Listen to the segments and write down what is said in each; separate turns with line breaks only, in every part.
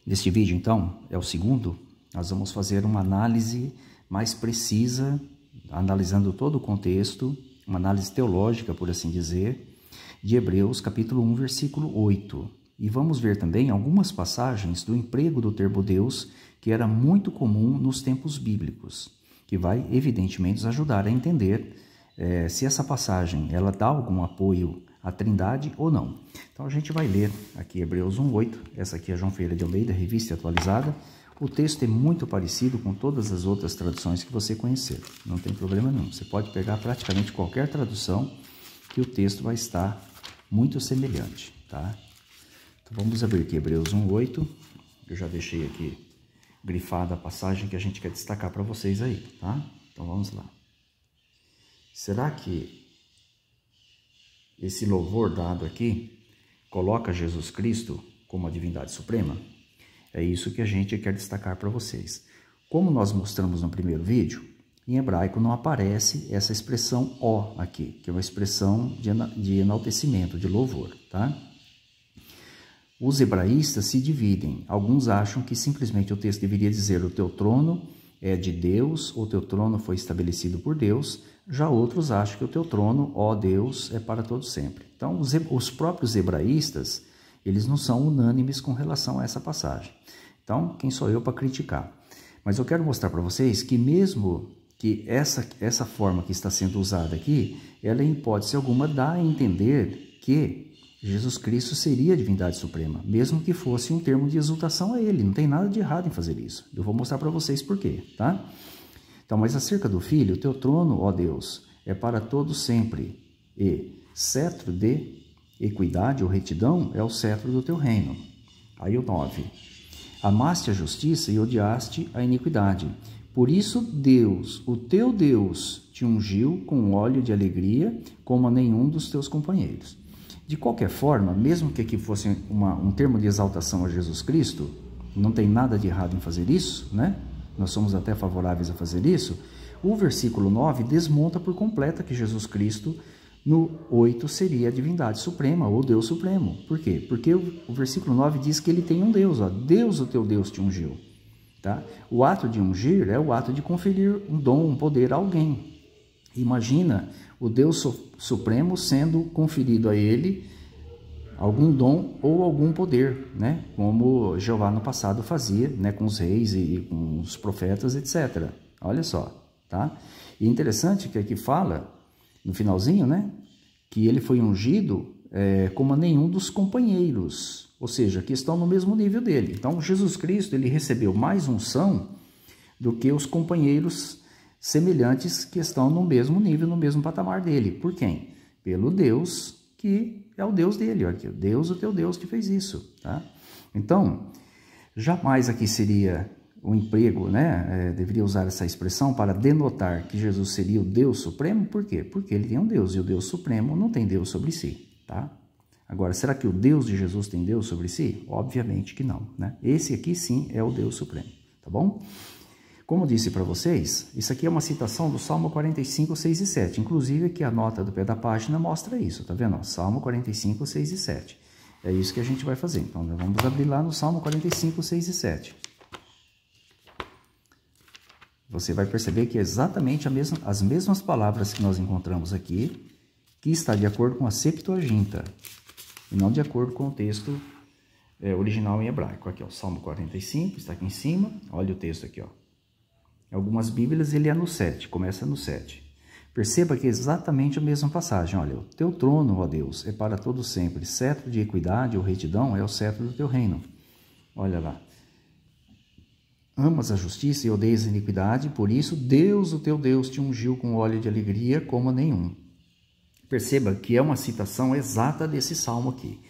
Neste vídeo, então, é o segundo, nós vamos fazer uma análise mais precisa, analisando todo o contexto, uma análise teológica, por assim dizer, de Hebreus, capítulo 1, versículo 8. E vamos ver também algumas passagens do emprego do termo Deus, que era muito comum nos tempos bíblicos, que vai, evidentemente, nos ajudar a entender se essa passagem ela dá algum apoio à Trindade ou não. Então a gente vai ler aqui Hebreus 1:8, essa aqui é João Ferreira de Almeida, revista atualizada. O texto é muito parecido com todas as outras traduções que você conhecer, não tem problema nenhum. Você pode pegar praticamente qualquer tradução que o texto vai estar muito semelhante, tá? Então vamos abrir aqui Hebreus 1:8, eu já deixei aqui grifada a passagem que a gente quer destacar para vocês aí, tá? Então vamos lá. Será que esse louvor dado aqui coloca Jesus Cristo como a divindade suprema? É isso que a gente quer destacar para vocês. Como nós mostramos no primeiro vídeo, em hebraico não aparece essa expressão ó aqui, que é uma expressão de enaltecimento, de louvor, tá? Os hebraístas se dividem. Alguns acham que simplesmente o texto deveria dizer o teu trono é de Deus, ou teu trono foi estabelecido por Deus. Já outros acham que o teu trono, ó Deus, é para todo sempre. Então, os próprios hebraístas, eles não são unânimes com relação a essa passagem. Então, quem sou eu para criticar? Mas eu quero mostrar para vocês que mesmo que essa forma que está sendo usada aqui, ela em hipótese alguma dá a entender que Jesus Cristo seria a divindade suprema, mesmo que fosse um termo de exultação a ele. Não tem nada de errado em fazer isso. Eu vou mostrar para vocês por quê, tá? Então, mas acerca do Filho, o teu trono, ó Deus, é para todo sempre, e cetro de equidade ou retidão é o cetro do teu reino. Aí o 9. Amaste a justiça e odiaste a iniquidade. Por isso Deus, o teu Deus, te ungiu com óleo de alegria, como a nenhum dos teus companheiros. De qualquer forma, mesmo que aqui fosse um termo de exaltação a Jesus Cristo, não tem nada de errado em fazer isso, né? Nós somos até favoráveis a fazer isso. O versículo 9 desmonta por completo que Jesus Cristo, no 8, seria a divindade suprema ou Deus supremo. Por quê? Porque o versículo 9 diz que ele tem um Deus, ó, Deus, o teu Deus, te ungiu. Tá? O ato de ungir é o ato de conferir um dom, um poder a alguém. Imagina o Deus Supremo sendo conferido a ele algum dom ou algum poder, né? Como Jeová no passado fazia, né? Com os reis e com os profetas, etc. Olha só, tá? E interessante que aqui fala, no finalzinho, né? Que ele foi ungido como a nenhum dos companheiros, ou seja, que estão no mesmo nível dele. Então, Jesus Cristo, ele recebeu mais unção do que os companheiros semelhantes que estão no mesmo nível, no mesmo patamar dele. Por quem? Pelo Deus que é o Deus dele. Olha aqui, Deus, o teu Deus, que fez isso. Tá? Então, jamais aqui seria o emprego, né? Deveria usar essa expressão para denotar que Jesus seria o Deus Supremo. Por quê? Porque ele tem um Deus, e o Deus Supremo não tem Deus sobre si. Tá? Agora, será que o Deus de Jesus tem Deus sobre si? Obviamente que não. Né? Esse aqui sim é o Deus Supremo. Tá bom? Como disse para vocês, isso aqui é uma citação do Salmo 45, 6 e 7. Inclusive, aqui a nota do pé da página mostra isso, tá vendo? Salmo 45, 6 e 7. É isso que a gente vai fazer. Então, vamos abrir lá no Salmo 45, 6 e 7. Você vai perceber que é exatamente as mesmas palavras que nós encontramos aqui, que está de acordo com a Septuaginta, e não de acordo com o texto original em hebraico. Aqui, ó, Salmo 45, está aqui em cima. Olha o texto aqui, ó. Em algumas bíblias ele é no 7, começa no 7. Perceba que é exatamente a mesma passagem. Olha, o teu trono, ó Deus, é para todo sempre. Cetro de equidade ou retidão é o cetro do teu reino. Olha lá. Amas a justiça e odeias a iniquidade, por isso Deus, o teu Deus, te ungiu com óleo de alegria como a nenhum. Perceba que é uma citação exata desse salmo aqui.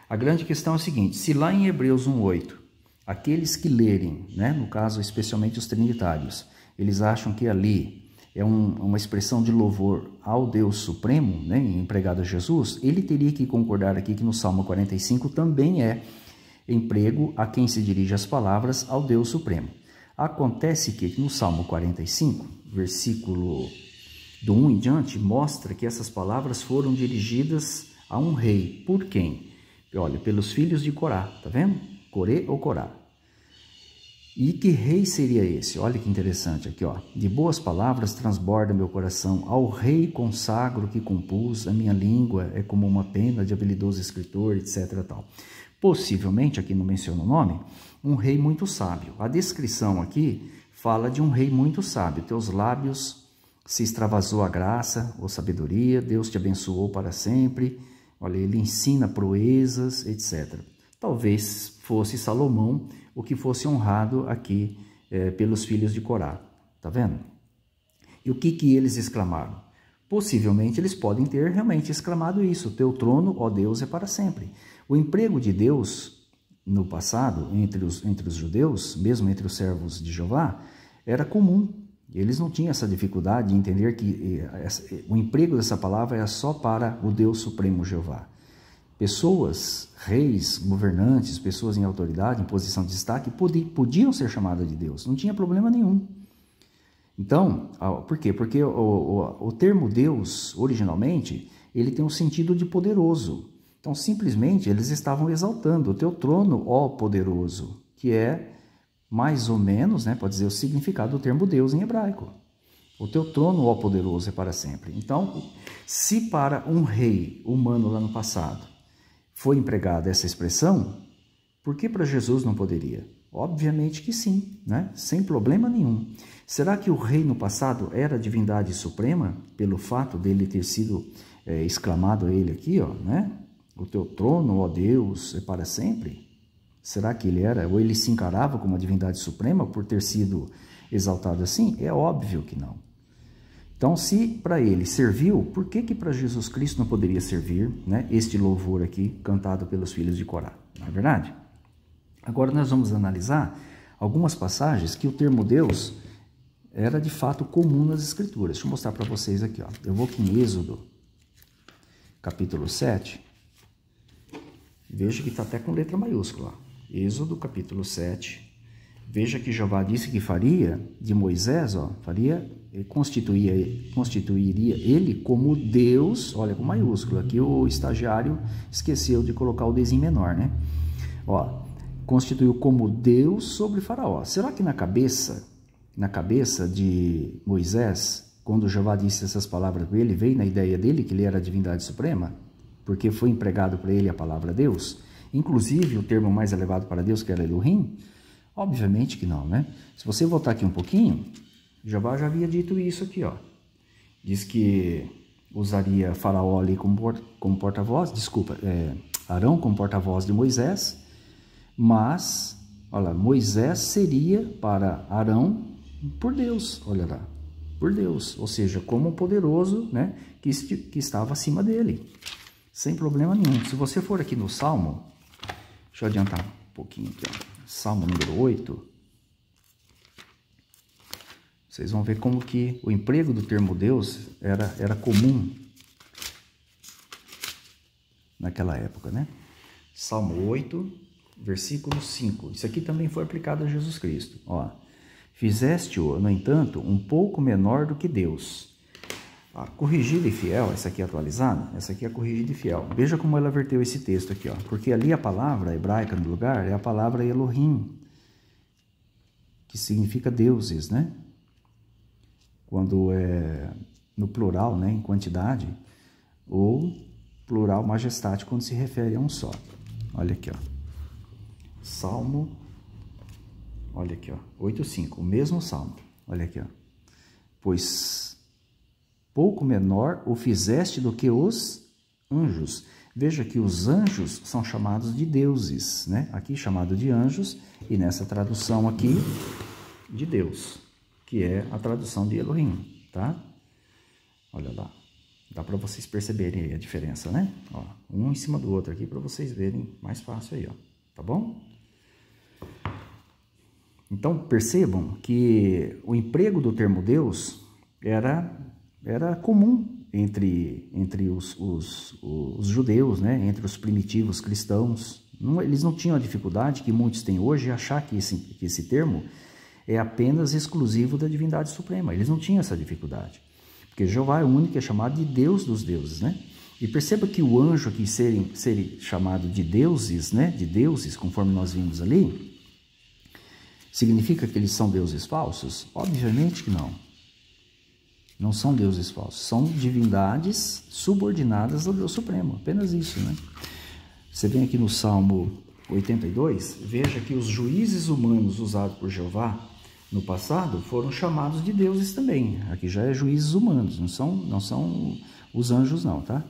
A grande questão é a seguinte, se lá em Hebreus 1:8, aqueles que lerem, né, no caso especialmente os trinitários, eles acham que ali é uma expressão de louvor ao Deus Supremo, né, empregado a Jesus, ele teria que concordar aqui que no Salmo 45 também é emprego a quem se dirige as palavras ao Deus Supremo. Acontece que no Salmo 45, versículo do 1 em diante, mostra que essas palavras foram dirigidas a um rei. Por quem? Olha, pelos filhos de Corá, tá vendo? Corê ou Corá. E que rei seria esse? Olha que interessante aqui, ó. De boas palavras transborda meu coração, ao rei consagro que compus, a minha língua é como uma pena de habilidoso escritor, etc. Tal. Possivelmente, aqui não menciona o nome, um rei muito sábio. A descrição aqui fala de um rei muito sábio. Teus lábios se extravasou a graça ou sabedoria, Deus te abençoou para sempre. Olha, ele ensina proezas, etc. Talvez fosse Salomão o que fosse honrado aqui pelos filhos de Corá. Tá vendo? E o que eles exclamaram? Possivelmente eles podem ter realmente exclamado isso: teu trono, ó Deus, é para sempre. O emprego de Deus no passado, entre os judeus, mesmo entre os servos de Jeová, era comum. Eles não tinham essa dificuldade de entender que o emprego dessa palavra era só para o Deus Supremo Jeová. Pessoas, reis, governantes, pessoas em autoridade, em posição de destaque, podiam ser chamadas de Deus, não tinha problema nenhum. Então, por quê? Porque o termo Deus, originalmente, ele tem um sentido de poderoso. Então, simplesmente, eles estavam exaltando o teu trono, ó poderoso, que é mais ou menos, né, pode dizer, o significado do termo Deus em hebraico. O teu trono, ó poderoso, é para sempre. Então, se para um rei humano lá no passado foi empregada essa expressão, por que para Jesus não poderia? Obviamente que sim, né? Sem problema nenhum. Será que o rei no passado era a divindade suprema, pelo fato dele ter sido exclamado a ele aqui, ó, né? O teu trono, ó Deus, é para sempre? Será que ele era, ou ele se encarava como a divindade suprema por ter sido exaltado assim? É óbvio que não. Então, se para ele serviu, por que para Jesus Cristo não poderia servir, né, este louvor aqui, cantado pelos filhos de Corá? Não é verdade? Agora nós vamos analisar algumas passagens que o termo Deus era de fato comum nas Escrituras. Deixa eu mostrar para vocês aqui, ó. Eu vou aqui em Êxodo, capítulo 7. Veja que está até com letra maiúscula. Êxodo, capítulo 7. Veja que Jeová disse que faria de Moisés, ó, constituiria ele como Deus, olha com maiúsculo, aqui o estagiário esqueceu de colocar o dezinho menor, né? Ó, constituiu como Deus sobre Faraó. Será que na cabeça de Moisés, quando Jeová disse essas palavras para ele, veio na ideia dele que ele era a divindade suprema? Porque foi empregado para ele a palavra Deus? Inclusive o termo mais elevado para Deus, que era Elohim? Obviamente que não, né? Se você voltar aqui um pouquinho, Jeová já havia dito isso aqui, ó. Diz que usaria Faraó ali como porta-voz, Arão como porta-voz de Moisés, mas, olha lá, Moisés seria para Arão por Deus, olha lá, por Deus, ou seja, como um poderoso, né, que estava acima dele, sem problema nenhum. Se você for aqui no Salmo, deixa eu adiantar um pouquinho aqui, ó. Salmo número 8, vocês vão ver como que o emprego do termo Deus era comum naquela época, né? Salmo 8, versículo 5. Isso aqui também foi aplicado a Jesus Cristo. Ó, fizeste-o, no entanto, um pouco menor do que Deus. Corrigida e fiel, essa aqui é atualizada, essa aqui é corrigida e fiel. Veja como ela verteu esse texto aqui, ó. Porque ali a palavra hebraica no lugar é a palavra Elohim, que significa deuses, né? Quando é no plural, né, em quantidade, ou plural majestático quando se refere a um só. Olha aqui, ó. Salmo, olha aqui, ó, 8:5, o mesmo salmo. Olha aqui, ó. Pois pouco menor o fizeste do que os anjos. Veja que os anjos são chamados de deuses, né? Aqui chamado de anjos, e nessa tradução aqui, de Deus, que é a tradução de Elohim, tá? Olha lá, dá para vocês perceberem aí a diferença, né? Ó, um em cima do outro aqui para vocês verem mais fácil aí, ó, tá bom? Então percebam que o emprego do termo Deus era comum entre os judeus, né? Entre os primitivos cristãos. Eles não tinham a dificuldade que muitos têm hoje de achar que esse termo é apenas exclusivo da divindade suprema. Eles não tinham essa dificuldade, porque Jeová é o único que é chamado de Deus dos deuses, né? E perceba que o anjo aqui ser chamado de deuses, né? De deuses, conforme nós vimos ali, Significa que eles são deuses falsos? Obviamente que não. Não são deuses falsos, são divindades subordinadas ao Deus Supremo, apenas isso, né? Você vem aqui no Salmo 82, veja que os juízes humanos usados por Jeová no passado foram chamados de deuses também. Aqui já é juízes humanos, não são os anjos não, tá?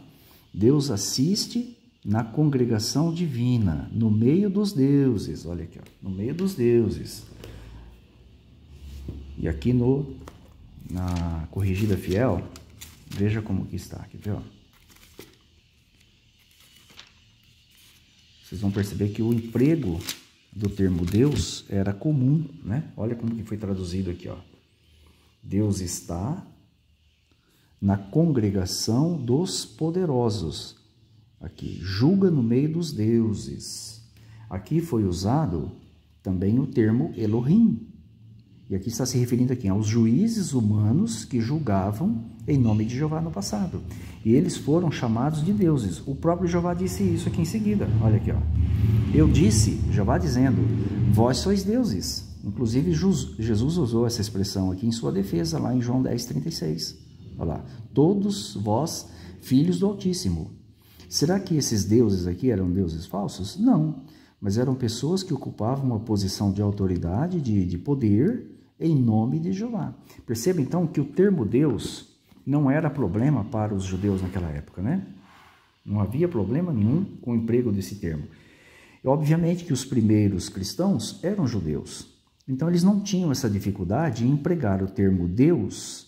Deus assiste na congregação divina, no meio dos deuses, olha aqui, ó, no meio dos deuses. E aqui na Corrigida Fiel, veja como que está aqui, viu? Vocês vão perceber que o emprego do termo Deus era comum, né? Olha como que foi traduzido aqui, ó. Deus está na congregação dos poderosos. Aqui, julga no meio dos deuses. Aqui foi usado também o termo Elohim. E aqui está se referindo aqui aos juízes humanos que julgavam em nome de Jeová no passado. E eles foram chamados de deuses. O próprio Jeová disse isso aqui em seguida. Olha aqui, ó. Eu disse, Jeová dizendo, vós sois deuses. Inclusive, Jesus usou essa expressão aqui em sua defesa, lá em João 10:36. Olha lá. Todos vós, filhos do Altíssimo. Será que esses deuses aqui eram deuses falsos? Não. Mas eram pessoas que ocupavam uma posição de autoridade, de poder, em nome de Jeová. Perceba então que o termo Deus não era problema para os judeus naquela época, né? Não havia problema nenhum com o emprego desse termo. E, obviamente que os primeiros cristãos eram judeus, então eles não tinham essa dificuldade em empregar o termo Deus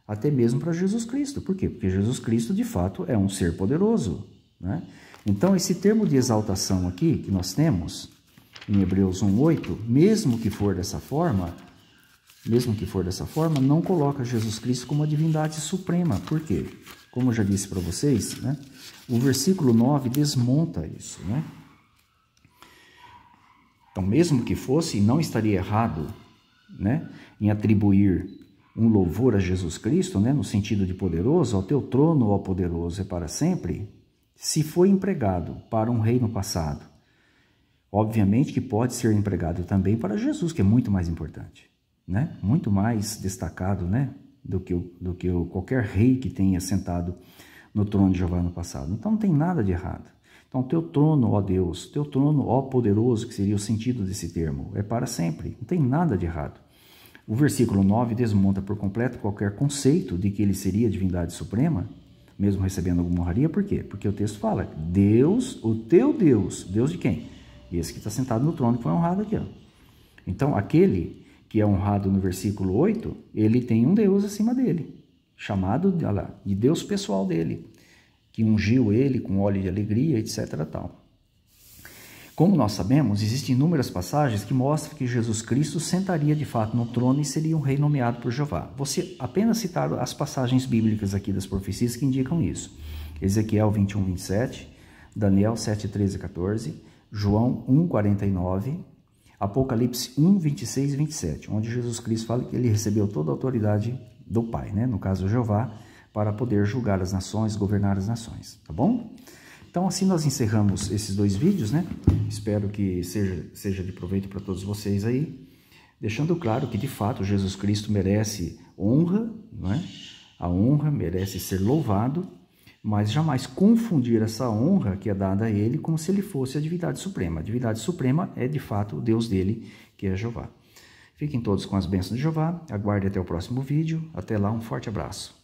até mesmo para Jesus Cristo. Por quê? Porque Jesus Cristo de fato é um ser poderoso, né? Então esse termo de exaltação aqui que nós temos em Hebreus 1:8, mesmo que for dessa forma, não coloca Jesus Cristo como a divindade suprema. Por quê? Como eu já disse para vocês, né? O versículo 9 desmonta isso, né? Então, mesmo que fosse, não estaria errado, né, em atribuir um louvor a Jesus Cristo, né, no sentido de poderoso, ao teu trono, ó poderoso, é para sempre, se foi empregado para um rei no passado. Obviamente que pode ser empregado também para Jesus, que é muito mais importante, né? Muito mais destacado, né? do que qualquer rei que tenha sentado no trono de Jeová no passado. Então não tem nada de errado. Então teu trono, ó Deus, teu trono, ó poderoso, que seria o sentido desse termo, é para sempre. Não tem nada de errado. O versículo 9 desmonta por completo qualquer conceito de que ele seria a divindade suprema, mesmo recebendo alguma honraria. Por quê? Porque o texto fala, Deus, o teu Deus, Deus de quem? Esse que está sentado no trono, que foi honrado aqui, ó. Então, aquele que é honrado no versículo 8, ele tem um Deus acima dele, chamado de Deus pessoal dele, que ungiu ele com óleo de alegria, etc. tal. Como nós sabemos, existem inúmeras passagens que mostram que Jesus Cristo sentaria de fato no trono e seria um rei nomeado por Jeová. Vou apenas citar as passagens bíblicas aqui das profecias que indicam isso. Ezequiel 21, 27, Daniel 7, 13 e 14, João 1, 49, Apocalipse 1, 26 e 27, onde Jesus Cristo fala que ele recebeu toda a autoridade do Pai, né? No caso Jeová, para poder julgar as nações, governar as nações, tá bom? Então assim nós encerramos esses dois vídeos, né? Espero que seja de proveito para todos vocês aí, deixando claro que de fato Jesus Cristo merece honra, não é? A honra merece ser louvado, mas jamais confundir essa honra que é dada a ele como se ele fosse a divindade suprema. A divindade suprema é de fato o Deus dele, que é Jeová. Fiquem todos com as bênçãos de Jeová, aguarde até o próximo vídeo, até lá, um forte abraço.